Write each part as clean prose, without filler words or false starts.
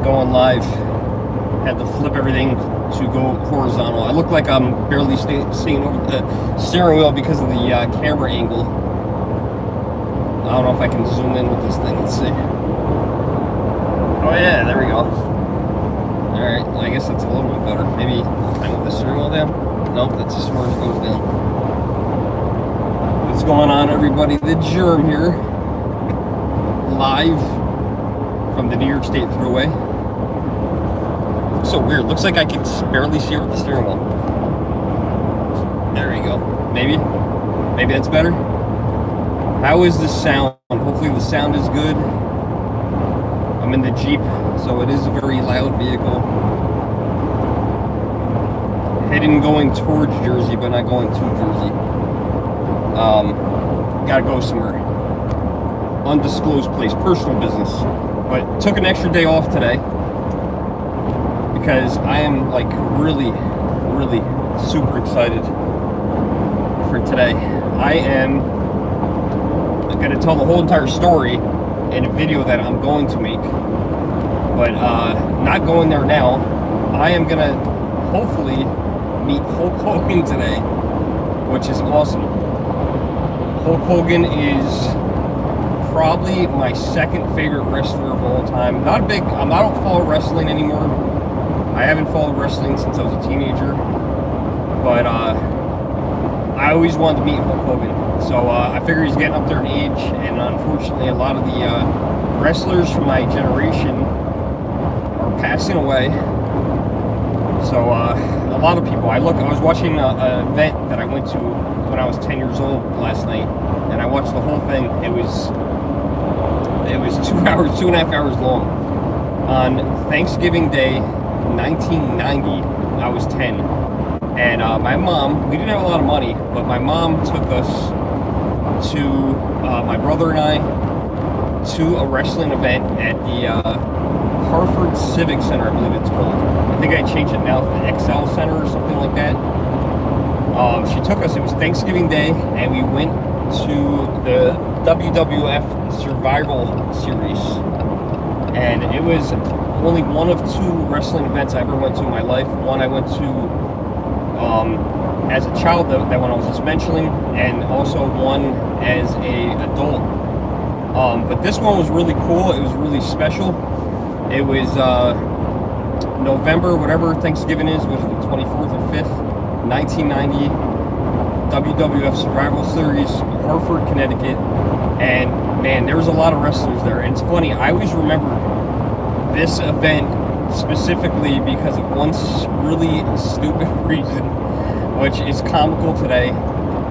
going live. Had to flip everything to go horizontal. I look like I'm barely staying over the steering wheel because of the camera angle. I don't know if I can zoom in with this thing. Let's see. Oh yeah, there we go. Alright, well, I guess that's a little bit better. Maybe I move the steering wheel down? Nope, that's as far as it goes down. What's going on, everybody? The GERM here. Live from the New York State Thruway. Looks so weird. Looks like I can barely see over the steering wheel. There we go. Maybe that's better. How is the sound? Hopefully the sound is good. I'm in the Jeep, so it is a very loud vehicle. Heading going towards Jersey, but not going to Jersey. Gotta go somewhere. Undisclosed place, personal business. But took an extra day off today because I am like really super excited for today. I am going to tell the whole entire story in a video that I'm going to make, but not going there now. I am going to hopefully meet Hulk Hogan today, which is awesome. Hulk Hogan is probably my second favorite wrestler of all time. I don't follow wrestling anymore. I haven't followed wrestling since I was a teenager, but I always wanted to meet Hulk Hogan. So I figure he's getting up there in age, and unfortunately a lot of the wrestlers from my generation are passing away. So a lot of people, I was watching an event that I went to when I was 10 years old last night, and I watched the whole thing. It was 2.5 hours long. On Thanksgiving Day 1990, I was 10, and my mom, we didn't have a lot of money, but my mom took us to, my brother and I, to a wrestling event at the Hartford Civic Center, I believe it's called. I think I changed it now to the XL Center or something like that. She took us, it was Thanksgiving Day, and we went to the WWF Survival Series. And it was only one of two wrestling events I ever went to in my life. One I went to as a child, that one I was just mentioning, and also one as a adult. But this one was really cool. It was really special. It was November, whatever Thanksgiving is, was the 24th or 5th, 1990, WWF Survival Series, Hartford, Connecticut. And man, there was a lot of wrestlers there. And it's funny, I always remember this event specifically because of one really stupid reason, which is comical today.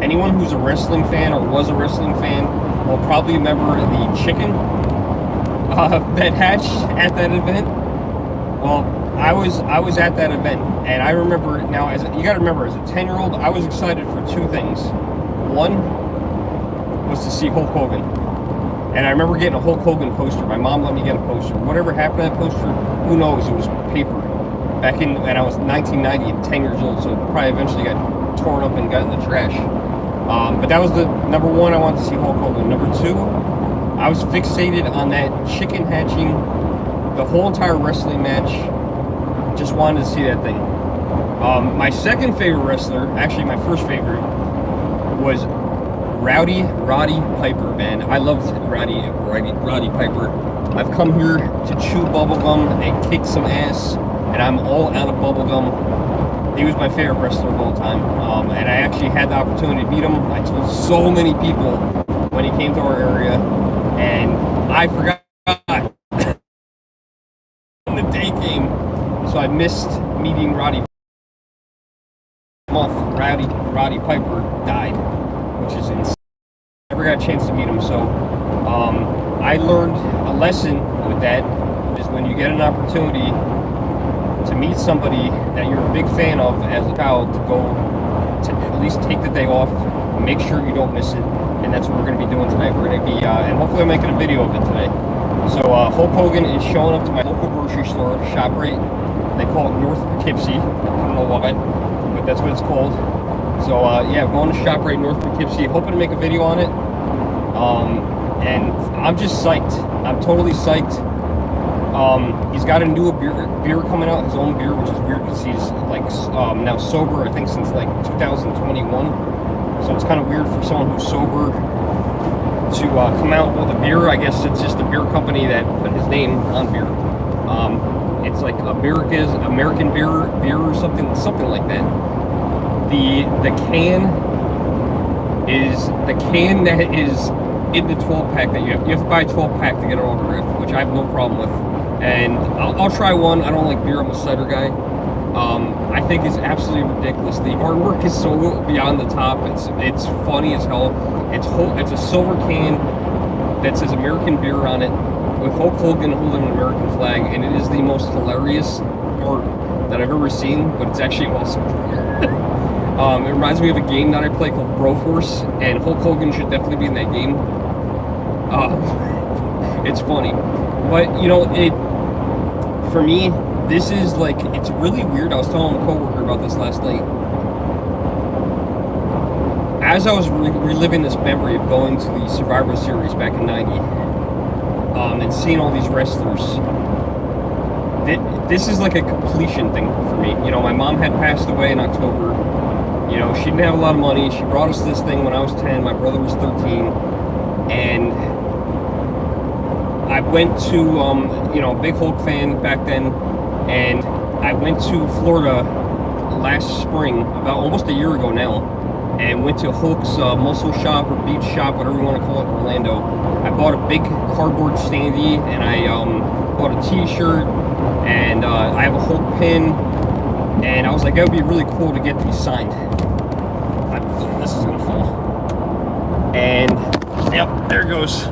Anyone who's a wrestling fan or was a wrestling fan will probably remember the chicken that hatched at that event. Well, I was at that event, and I remember now. You got to remember, as a 10-year-old, I was excited for two things. One was to see Hulk Hogan, and I remember getting a Hulk Hogan poster. My mom let me get a poster. Whatever happened to that poster, who knows? It was paper. Back in, and I was 1990 and 10 years old, so it probably eventually got torn up and got in the trash. But that was the number one. I wanted to see Hulk Hogan. Number two, I was fixated on that chicken hatching. The whole entire wrestling match. Just wanted to see that thing. My second favorite wrestler, actually my first favorite, was Roddy Piper, man. I loved Roddy Piper. I've come here to chew bubblegum and kick some ass, and I'm all out of bubblegum. He was my favorite wrestler of all time. And I actually had the opportunity to meet him. I told so many people when he came to our area, and I forgot when the day came, so I missed meeting Roddy. Roddy Piper died, which is insane. Never got a chance to meet him, so I learned a lesson with that, is when you get an opportunity to meet somebody that you're a big fan of as a child, to go to at least take the day off, make sure you don't miss it, and that's what we're going to be doing tonight. We're going to be, and hopefully I'm making a video of it today. So Hulk Hogan is showing up to my local grocery store, ShopRite. They call it North Poughkeepsie. I don't know why, but that's what it's called. So yeah, going to ShopRite North Poughkeepsie, hoping to make a video on it. And I'm just psyched. I'm totally psyched He's got a new beer coming out, his own beer, which is weird because he's like now sober, I think, since like 2021. So it's kind of weird for someone who's sober to come out with a beer. I guess it's just a beer company that put his name on beer. It's like American beer or something like that. The can that is in the 12 pack that you have to buy a 12 pack to get an autograph, which I have no problem with. And I'll try one. I don't like beer. I'm a cider guy. I think it's absolutely ridiculous. The artwork is so beyond the top. It's funny as hell. It's a silver can that says American beer on it with Hulk Hogan holding an American flag, and it is the most hilarious art that I've ever seen, but it's actually awesome. It reminds me of a game that I play called Broforce, and Hulk Hogan should definitely be in that game. It's funny, but you know, for me, this is like, it's really weird. I was telling a coworker about this last night. As I was reliving this memory of going to the Survivor Series back in '90, and seeing all these wrestlers, this is like a completion thing for me. You know, my mom had passed away in October. You know, she didn't have a lot of money. She brought us this thing when I was 10. My brother was 13. And I went to, you know, big Hulk fan back then. And I went to Florida last spring, about almost a year ago now, and went to Hulk's muscle shop or beach shop, whatever you want to call it, in Orlando. I bought a big cardboard standee, and I bought a t-shirt, and I have a Hulk pin, and I was like, that would be really cool to get these signed. This is gonna fall. And yep, there it goes.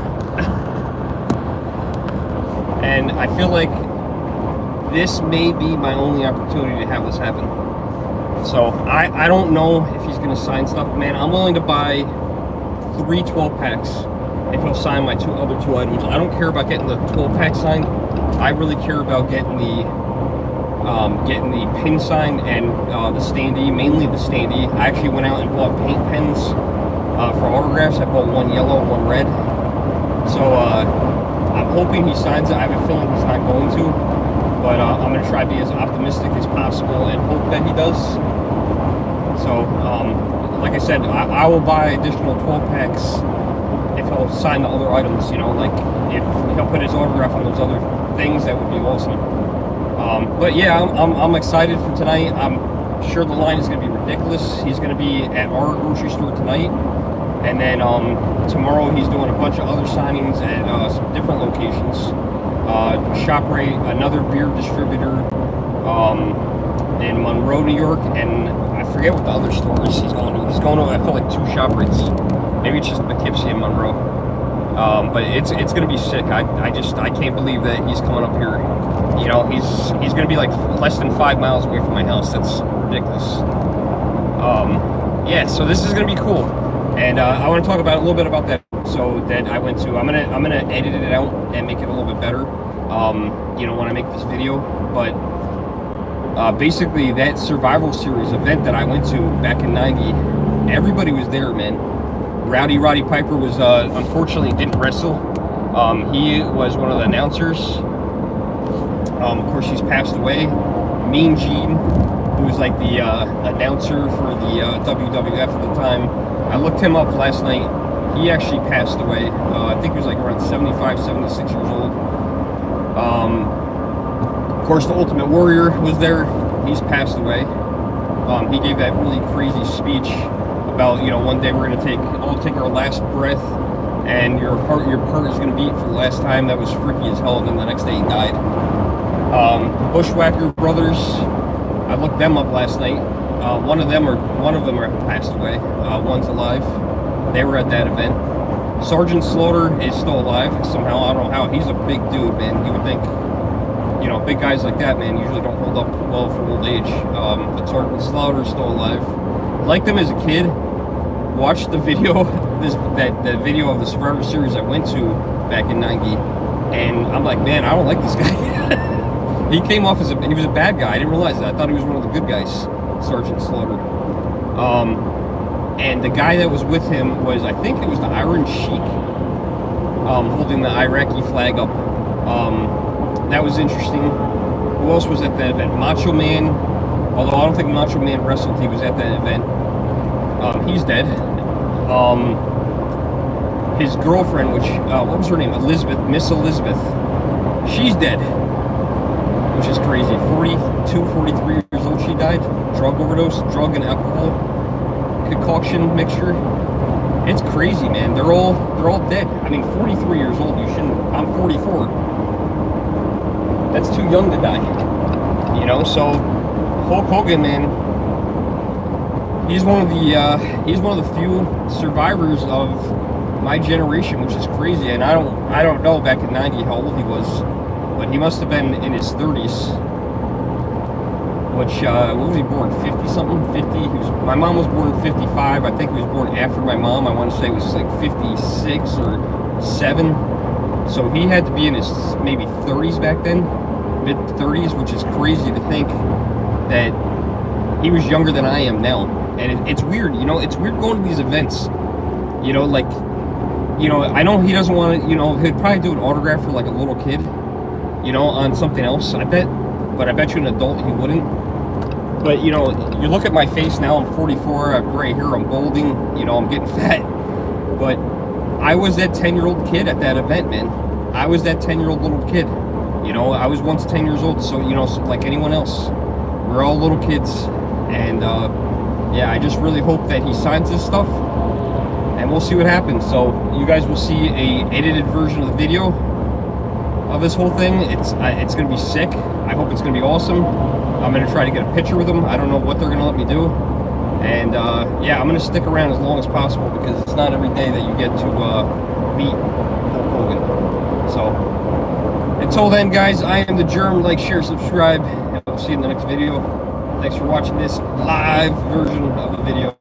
And I feel like this may be my only opportunity to have this happen. So I don't know if he's gonna sign stuff, man. I'm willing to buy 3 12 packs if he'll sign my other two items. I don't care about getting the 12 pack signed. I really care about getting the pin signed and the standee, mainly the standee. I actually went out and bought paint pens for autographs. I bought one yellow, one red. So I'm hoping he signs it. I have a feeling he's not going to, but I'm going to try to be as optimistic as possible and hope that he does. So, like I said, I will buy additional 12 packs if he'll sign the other items, you know, like if he'll put his autograph on those other things, that would be awesome. But yeah, I'm excited for tonight. I'm sure the line is going to be ridiculous. He's going to be at our grocery store tonight, and then tomorrow he's doing a bunch of other signings at some different locations. ShopRite, another beer distributor in Monroe, New York, and I forget what the other store is he's going to. He's going to, I feel like, 2 ShopRites. Maybe it's just Poughkeepsie and Monroe. But it's going to be sick. I can't believe that he's coming up here. You know, he's going to be like less than 5 miles away from my house. That's ridiculous. Yeah, so this is going to be cool. And I want to talk about a little bit about that. So that I went to, I'm gonna edit it out and make it a little bit better. You know, when I make this video. But basically, that Survival Series event that I went to back in '90, everybody was there, man. Roddy Piper was unfortunately didn't wrestle. He was one of the announcers. Of course, he's passed away. Mean Gene, who was like the announcer for the WWF at the time. I looked him up last night. He actually passed away. I think he was like around 75, 76 years old. Of course, the Ultimate Warrior was there. He's passed away. He gave that really crazy speech about, you know, one day we're gonna all take our last breath, and your heart is gonna beat for the last time. That was freaky as hell. And then the next day he died. Bushwhacker Brothers, I looked them up last night. One of them are passed away. One's alive. They were at that event. Sergeant Slaughter is still alive somehow. I don't know how. He's a big dude, man. You would think, you know, big guys like that, man, usually don't hold up well for old age. But Sergeant Slaughter is still alive. Liked him as a kid. Watched the video, the video of the Survivor Series I went to back in '90, and I'm like, man, I don't like this guy. He came off as he was a bad guy. I didn't realize that. I thought he was one of the good guys, Sergeant Slaughter. And the guy that was with him was, I think it was the Iron Sheik, holding the Iraqi flag up. That was interesting. Who else was at that event? Macho Man. Although I don't think Macho Man wrestled, he was at that event. He's dead. His girlfriend, which, what was her name? Elizabeth, Miss Elizabeth. She's dead. Which is crazy. 42, 43 years old she died. Drug overdose, drug and alcohol concoction mixture. It's crazy, man. They're all dead. I mean, 43 years old, you shouldn't, I'm 44. That's too young to die. You know, so Hulk Hogan, man, he's one of the few survivors of my generation, which is crazy. And I don't know back in 90 how old he was, but he must have been in his 30s. Which what was he born? 50 something? 50? My mom was born in 55. I think he was born after my mom. I want to say it was like 56 or 7. So he had to be in his maybe 30s back then, mid 30s, which is crazy to think that he was younger than I am now. And it's weird, you know, it's weird going to these events, you know, like, you know, I know he doesn't want to, you know, he'd probably do an autograph for like a little kid, you know, on something else, I bet, but I bet you an adult he wouldn't. But, you know, you look at my face now, I'm 44, I have gray hair, I'm balding, you know, I'm getting fat. But I was that 10-year-old kid at that event, man. I was that 10-year-old little kid. You know, I was once 10 years old, so, you know, like anyone else, we're all little kids. And, yeah, I just really hope that he signs this stuff, and we'll see what happens. So you guys will see a edited version of the video of this whole thing. It's gonna be sick. I hope it's gonna be awesome. I'm gonna try to get a picture with them. I don't know what they're gonna let me do, and yeah, I'm gonna stick around as long as possible because it's not every day that you get to meet Hulk Hogan. So until then, guys, I am the Germ. Like, share, subscribe, and we'll see you in the next video. Thanks for watching this live version of the video.